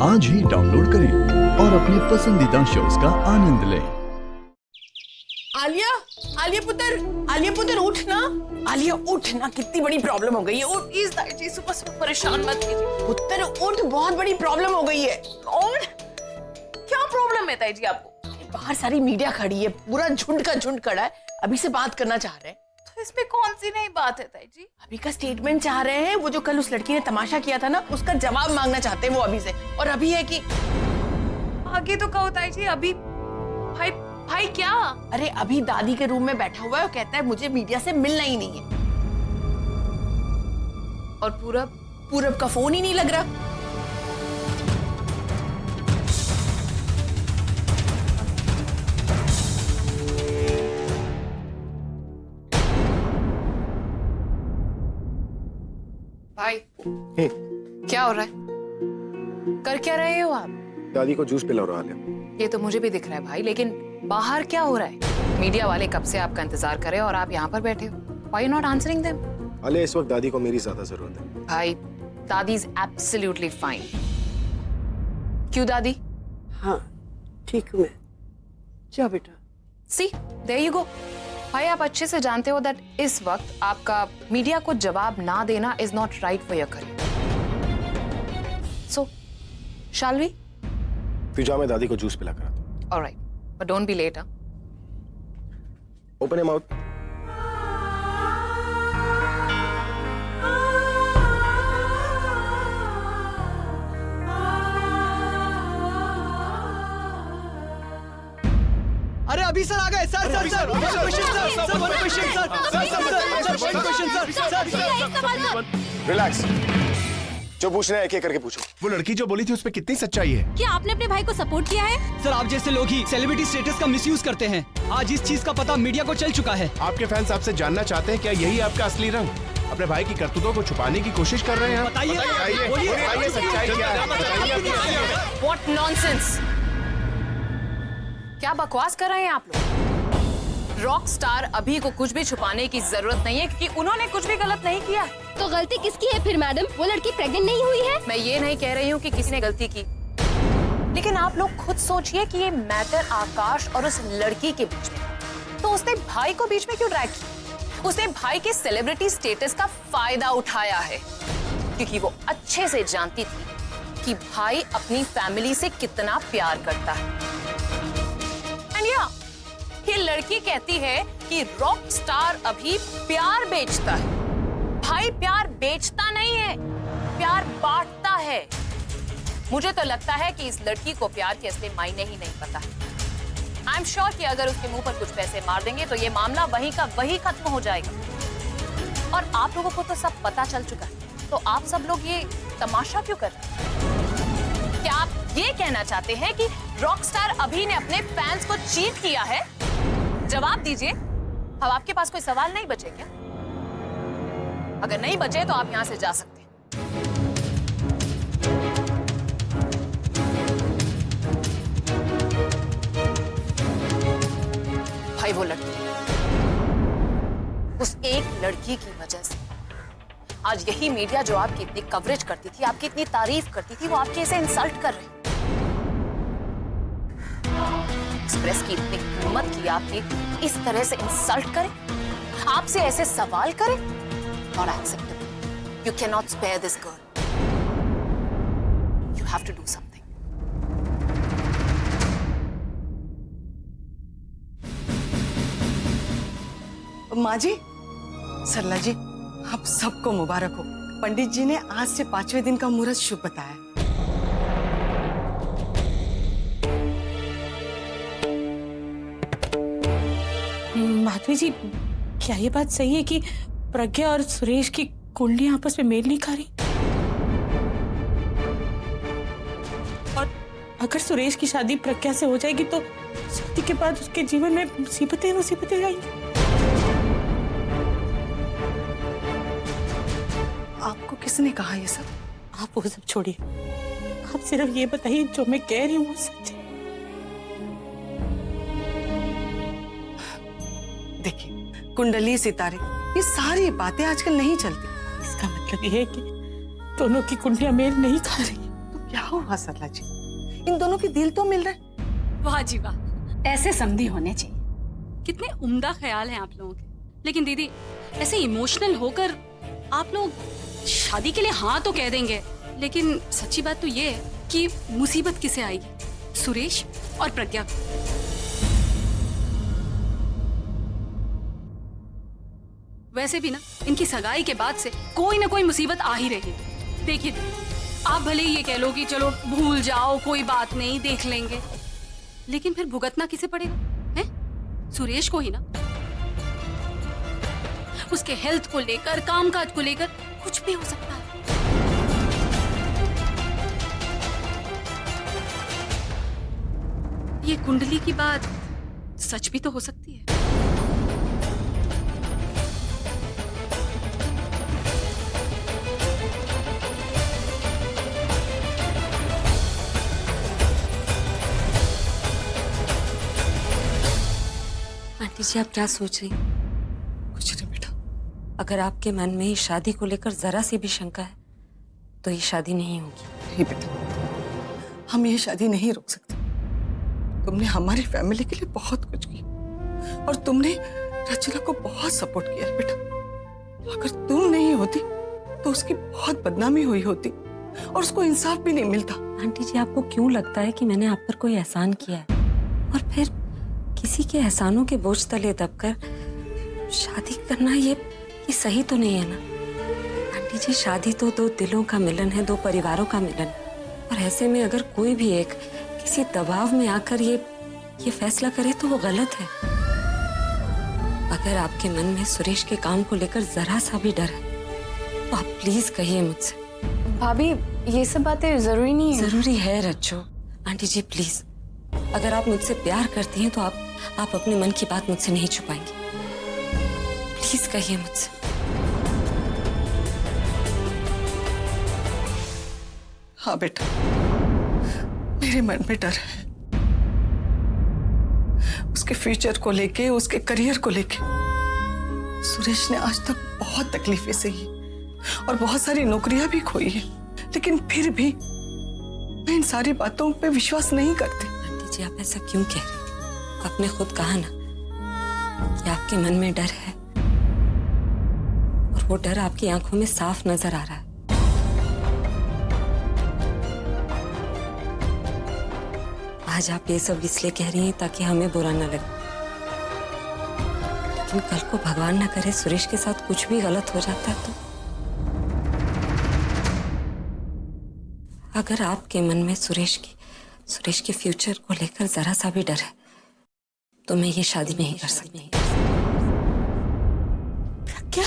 आज ही डाउनलोड करें और अपने पसंदीदा शोज का आनंद लें। आलिया, आलिया पुत्र उठ ना। आलिया उठ ना, कितनी बड़ी प्रॉब्लम हो गई है। उठ प्लीज ताई जी, सुबह सुबह परेशान मत कीजिए। पुत्र उठ, बहुत बड़ी प्रॉब्लम हो गई है। और क्या प्रॉब्लम है ताई जी आपको? बाहर सारी मीडिया खड़ी है, पूरा झुंड का झुंड खड़ा है, अभी से बात करना चाह रहे हैं। तो इसमें कौन सी नई बात है ताई जी? अभी का स्टेटमेंट चाह रहे हैं। वो जो कल उस लड़की ने तमाशा किया था ना, उसका जवाब मांगना चाहते हैं वो अभी से। और अभी है कि आगे तो कहो ताई जी। अभी भाई क्या? अरे अभी दादी के रूम में बैठा हुआ है और कहता है मुझे मीडिया से मिलना ही नहीं है। और पूरब का फोन ही नहीं लग रहा। भाई क्या हो रहा है? कर क्या रहे हो आप? दादी को जूस पिला रहा है। ये तो मुझे भी दिख रहा है भाई, लेकिन बाहर क्या हो रहा है? मीडिया वाले कब से आपका इंतजार कर रहे हैं और आप यहाँ पर बैठे हो। Why you not answering them? अले इस वक्त दादी को मेरी ज्यादा जरूरत है। भाई दादी is absolutely fine। क्यों दादी? हाँ ठीक हूँ मैं। जा बेटा। See, there you go। भाई आप अच्छे से जानते हो that इस वक्त आपका मीडिया को जवाब ना देना is not right for your career। So, shall we? तू जा, मैं दादी को जूस पिला कर आता हूँ। All right, but don't be late, huh? Open your mouth। अरे अभी सर आ गए। सर रिलैक्स, जो पूछना है एक एक करके पूछो। वो लड़की जो बोली थी उस पे कितनी सच्चाई है? क्या आपने अपने भाई को सपोर्ट किया है? सर आप जैसे लोग ही सेलिब्रिटी स्टेटस का मिसयूज करते हैं। आज इस चीज का पता मीडिया को चल चुका है। आपके फैंस आपसे जानना चाहते हैं क्या यही आपका असली रंग? अपने भाई की करतूतों को छुपाने की कोशिश कर रहे हैं? बताइए सच्चाई क्या है? What nonsense! क्या बकवास कर रहे हैं आप लोग? रॉक स्टार अभी को कुछ भी छुपाने की जरूरत नहीं है, क्योंकि उन्होंने कुछ भी गलत नहीं किया। तो गलती किसकी है फिर मैडम? वो लड़की प्रेग्नेंट नहीं हुई है? मैं ये नहीं कह रही हूँ कि किसी ने गलती की, लेकिन आप लोग खुद सोचिए कि ये मैटर आकाश और उस लड़की के बीच में, तो उसने भाई को बीच में क्यों ड्रैग किया? उसने भाई के सेलिब्रिटी स्टेटस का फायदा उठाया है, क्योंकि वो अच्छे से जानती थी कि भाई अपनी फैमिली से कितना प्यार करता है। एंड या, ये लड़की कहती है कि रॉक स्टार अभी प्यार बेचता है। भाई प्यार बेचता नहीं है, प्यार बांटता है। मुझे तो लगता है कि इस लड़की को प्यार के असली मायने ही नहीं पता। आई एम श्योर कि अगर उसके मुंह पर कुछ पैसे मार देंगे तो ये मामला वहीं का वहीं खत्म हो जाएगा। और आप लोगों को तो सब पता चल चुका है, तो आप सब लोग ये तमाशा क्यों कर रहे हैं? क्या आप ये कहना चाहते हैं कि रॉकस्टार अभी ने अपने फैंस को चीट किया है? जवाब दीजिए। अब आपके पास कोई सवाल नहीं बचे क्या? अगर नहीं बचे तो आप यहां से जा सकते हैं। भाई वो लड़की, उस एक लड़की की वजह से आज यही मीडिया जो आपकी इतनी कवरेज करती थी, आपकी इतनी तारीफ करती थी, वो आपके इसे इंसल्ट कर रहे। एक्सप्रेस की इतनी हिम्मत की आपकी इस तरह से इंसल्ट करें, आपसे ऐसे सवाल करें? Not acceptable. You cannot spare this girl. You have to do something. माँ जी, सरला जी, आप सबको मुबारक हो। पंडित जी ने आज से 5वें दिन का मुहूर्त शुभ बताया। माधवी जी, क्या ये बात सही है कि प्रज्ञा और सुरेश की कुंडलियां आपस में मेल नहीं खा रही? और अगर सुरेश की शादी प्रज्ञा से हो जाएगी तो शादी के बाद उसके जीवन में मुसीबतें मुसीबतें आएंगी। आपको किसने कहा ये सब? आप वो सब छोड़िए, आप सिर्फ ये बताइए जो मैं कह रही हूँ वो सच है। देखिए, कुंडली, सितारे, ये सारी बातें आजकल नहीं चलती। इसका मतलब ये है कि दोनों की कुंडलियां मेल नहीं खा रही। तो क्या हुआ सरला जी? इन दोनों के दिल तो मिल रहे। वाह जी वाह, ऐसे समधी होने चाहिए। कितने उम्दा ख्याल हैं आप लोगों के। लेकिन दीदी, ऐसे इमोशनल होकर आप लोग शादी के लिए हाँ तो कह देंगे, लेकिन सच्ची बात तो ये है कि मुसीबत किसे आएगी? सुरेश और प्रज्ञा को। वैसे भी ना, इनकी सगाई के बाद से कोई ना कोई मुसीबत आ ही रही है। देखिए, आप भले ही ये कह लो कि चलो भूल जाओ, कोई बात नहीं, देख लेंगे, लेकिन फिर भुगतना किसे पड़ेगा? हैं? सुरेश को ही ना। उसके हेल्थ को लेकर, कामकाज को लेकर कुछ भी हो सकता है। ये कुंडली की बात सच भी तो हो सकती है। आंटी जी, आप क्या सोच रही? कुछ नहीं बेटा। अगर आपके मन में इस शादी को लेकर जरा सी भी शंका है तो ये शादी नहीं होगी। नहीं बेटा, हम ये शादी नहीं रोक सकते। तुमने हमारी फैमिली के लिए बहुत कुछ किया और तुमने रचना को बहुत सपोर्ट किया है बेटा। अगर तुम नहीं होती तो उसकी बहुत बदनामी हुई होती और उसको इंसाफ भी नहीं मिलता। आंटी जी, आपको क्यों लगता है कि मैंने आप पर कोई एहसान किया है और फिर किसी के एहसानों के बोझ तले दबकर शादी करना ये सही तो नहीं है ना। आंटी जी, शादी तो दो दिलों का मिलन है, दो परिवारों का मिलन है, और ऐसे में अगर कोई भी एक किसी दबाव में आकर ये फैसला करे तो वो गलत है। अगर आपके मन में सुरेश के काम को लेकर जरा सा भी डर है तो आप प्लीज कहिए मुझसे। भाभी, ये सब बातें जरूरी नहीं है। जरूरी है रज्जो। आंटी जी प्लीज, अगर आप मुझसे प्यार करती हैं तो आप अपने मन की बात मुझसे नहीं छुपाएंगी। प्लीज कहिए मुझसे। हाँ बेटा, मेरे मन में डर है। उसके फ्यूचर को लेके, उसके करियर को लेके। सुरेश ने आज तक बहुत तकलीफें सही और बहुत सारी नौकरियां भी खोई है, लेकिन फिर भी मैं इन सारी बातों पे विश्वास नहीं करती। आंटी जी, आप ऐसा क्यों कह रही थी? आपने खुद कहा ना कि आपके मन में डर है और वो डर आपकी आंखों में साफ नजर आ रहा है। आज आप ये सब इसलिए कह रही हैं ताकि हमें बुरा न लगे, लेकिन कल को भगवान न करे सुरेश के साथ कुछ भी गलत हो जाता है तो अगर आपके मन में सुरेश के फ्यूचर को लेकर जरा सा भी डर है तो मैं ये शादी नहीं कर सकती। क्या?